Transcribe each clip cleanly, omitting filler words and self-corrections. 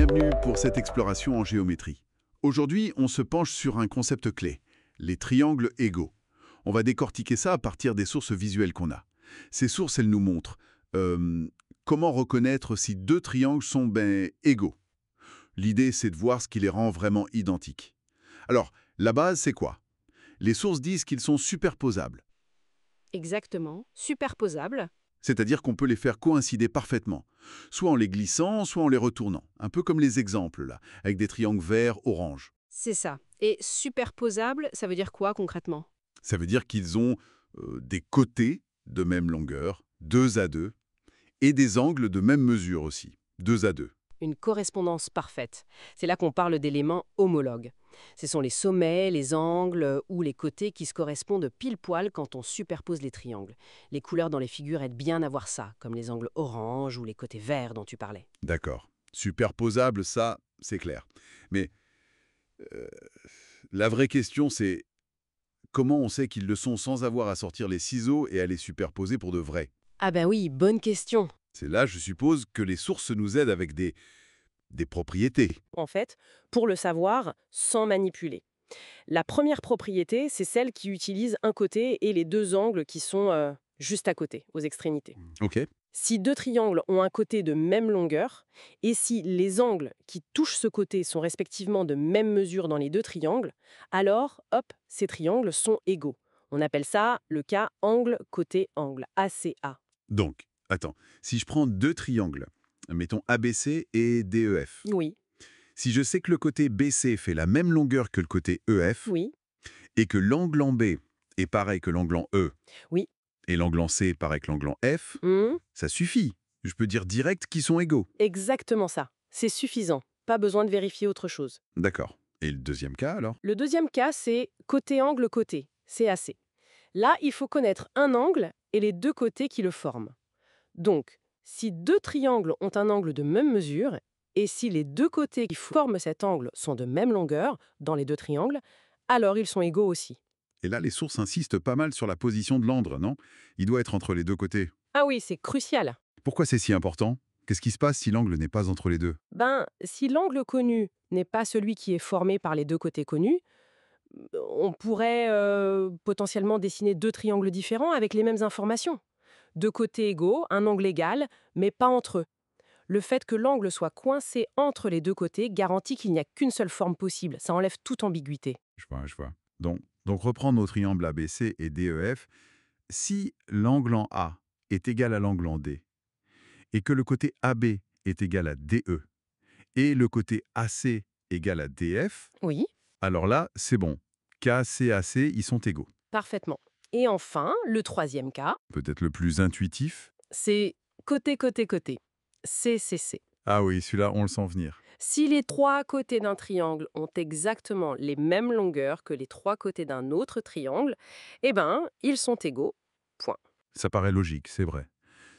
bienvenue pour cette exploration en géométrie. Aujourd'hui, on se penche sur un concept clé, les triangles égaux. On va décortiquer ça à partir des sources visuelles qu'on a. Ces sources, elles nous montrent comment reconnaître si deux triangles sont égaux. L'idée, c'est de voir ce qui les rend vraiment identiques. Alors, la base, c'est quoi? Les sources disent qu'ils sont superposables. Exactement, superposable. C'est-à-dire qu'on peut les faire coïncider parfaitement, soit en les glissant, soit en les retournant, un peu comme les exemples là, avec des triangles verts-orange. C'est ça. Et superposable, ça veut dire quoi concrètement? Ça veut dire qu'ils ont des côtés de même longueur, 2 à 2, et des angles de même mesure aussi, 2 à 2. Une correspondance parfaite. C'est là qu'on parle d'éléments homologues. Ce sont les sommets, les angles ou les côtés qui se correspondent pile poil quand on superpose les triangles. Les couleurs dans les figures aident bien à voir ça, comme les angles orange ou les côtés verts dont tu parlais. D'accord. Superposable, ça, c'est clair. Mais la vraie question, c'est comment on sait qu'ils le sont sans avoir à sortir les ciseaux et à les superposer pour de vrai? Ah ben oui, bonne question. C'est là, je suppose, que les sources nous aident avec des propriétés. En fait, pour le savoir, sans manipuler. La première propriété, c'est celle qui utilise un côté et les deux angles qui sont juste à côté, aux extrémités. Ok. Si deux triangles ont un côté de même longueur, et si les angles qui touchent ce côté sont respectivement de même mesure dans les deux triangles, alors, hop, ces triangles sont égaux. On appelle ça le cas angle-côté-angle, ACA. Donc, attends, si je prends deux triangles, mettons ABC et DEF, Oui, si je sais que le côté BC fait la même longueur que le côté EF, oui, et que l'angle en B est pareil que l'angle en E, oui. et l'angle en C est pareil que l'angle en F, Hmm, ça suffit. Je peux dire direct qu'ils sont égaux. exactement ça. C'est suffisant. Pas besoin de vérifier autre chose. D'accord. Et le deuxième cas, alors? Le deuxième cas, c'est côté-angle-côté, CAC. Là, il faut connaître un angle et les deux côtés qui le forment. Donc, si deux triangles ont un angle de même mesure, et si les deux côtés qui forment cet angle sont de même longueur dans les deux triangles, alors ils sont égaux aussi. Et là, les sources insistent pas mal sur la position de l'angle, non? Il doit être entre les deux côtés. Ah oui, c'est crucial. Pourquoi c'est si important? Qu'est-ce qui se passe si l'angle n'est pas entre les deux? Si l'angle connu n'est pas celui qui est formé par les deux côtés connus, on pourrait potentiellement dessiner deux triangles différents avec les mêmes informations. Deux côtés égaux, un angle égal, mais pas entre eux. Le fait que l'angle soit coincé entre les deux côtés garantit qu'il n'y a qu'une seule forme possible. Ça enlève toute ambiguïté. Je vois. Donc reprendre nos triangles ABC et DEF. Si l'angle en A est égal à l'angle en D, et que le côté AB est égal à DE, et le côté AC égal à DF, Oui, alors là, c'est bon. KCAC, ils sont égaux. parfaitement. Et enfin, le troisième cas, Peut-être le plus intuitif? c'est côté-côté-côté. CCC. Ah oui, celui-là, on le sent venir. Si les trois côtés d'un triangle ont exactement les mêmes longueurs que les trois côtés d'un autre triangle, eh ben, ils sont égaux. Point. Ça paraît logique, c'est vrai.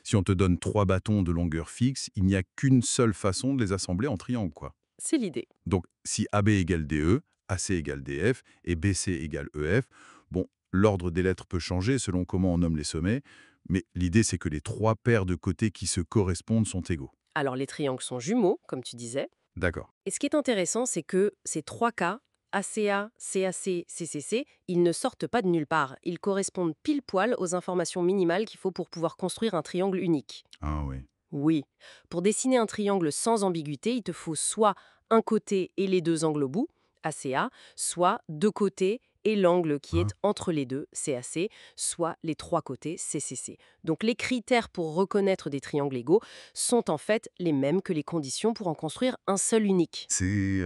Si on te donne 3 bâtons de longueur fixe, il n'y a qu'une seule façon de les assembler en triangle, quoi. C'est l'idée. Donc, si AB égale DE, AC égale DF et BC égale EF, bon, l'ordre des lettres peut changer selon comment on nomme les sommets, mais l'idée c'est que les 3 paires de côtés qui se correspondent sont égaux. Alors les triangles sont jumeaux, comme tu disais. D'accord. Et ce qui est intéressant, c'est que ces trois cas, ACA, CAC, CCC, ils ne sortent pas de nulle part. Ils correspondent pile poil aux informations minimales qu'il faut pour pouvoir construire un triangle unique. Ah oui. Oui, pour dessiner un triangle sans ambiguïté, il te faut soit un côté et les deux angles au bout, ACA, soit deux côtés et l'angle qui Ah. est entre les deux, CAC, soit les trois côtés, CCC. Donc les critères pour reconnaître des triangles égaux sont en fait les mêmes que les conditions pour en construire un seul unique. C'est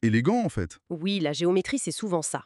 élégant en fait. Oui, la géométrie, c'est souvent ça.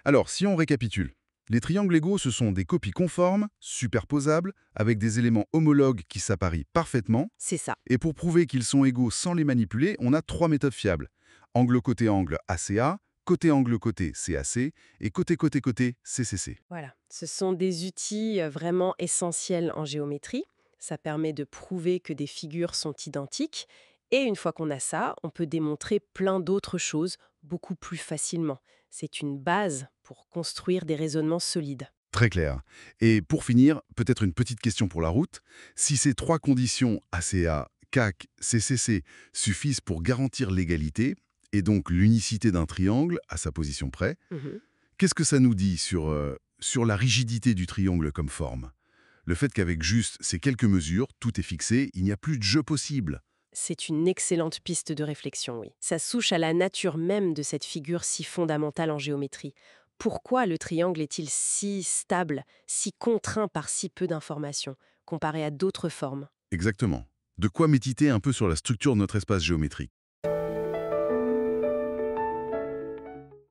Alors, si on récapitule, les triangles égaux, ce sont des copies conformes, superposables, avec des éléments homologues qui s'apparient parfaitement. C'est ça. Et pour prouver qu'ils sont égaux sans les manipuler, on a 3 méthodes fiables. Angle côté angle ACA, côté angle côté CAC et côté côté côté CCC. Voilà. Ce sont des outils vraiment essentiels en géométrie. Ça permet de prouver que des figures sont identiques. Et une fois qu'on a ça, on peut démontrer plein d'autres choses beaucoup plus facilement. C'est une base pour construire des raisonnements solides. Très clair. Et pour finir, peut-être une petite question pour la route. Si ces 3 conditions ACA, CAC, CCC suffisent pour garantir l'égalité et donc l'unicité d'un triangle à sa position près. Mhm. Qu'est-ce que ça nous dit sur la rigidité du triangle comme forme? Le fait qu'avec juste ces quelques mesures, tout est fixé, il n'y a plus de jeu possible. C'est une excellente piste de réflexion, oui. Ça touche à la nature même de cette figure si fondamentale en géométrie. Pourquoi le triangle est-il si stable, si contraint par si peu d'informations, comparé à d'autres formes? Exactement. De quoi méditer un peu sur la structure de notre espace géométrique.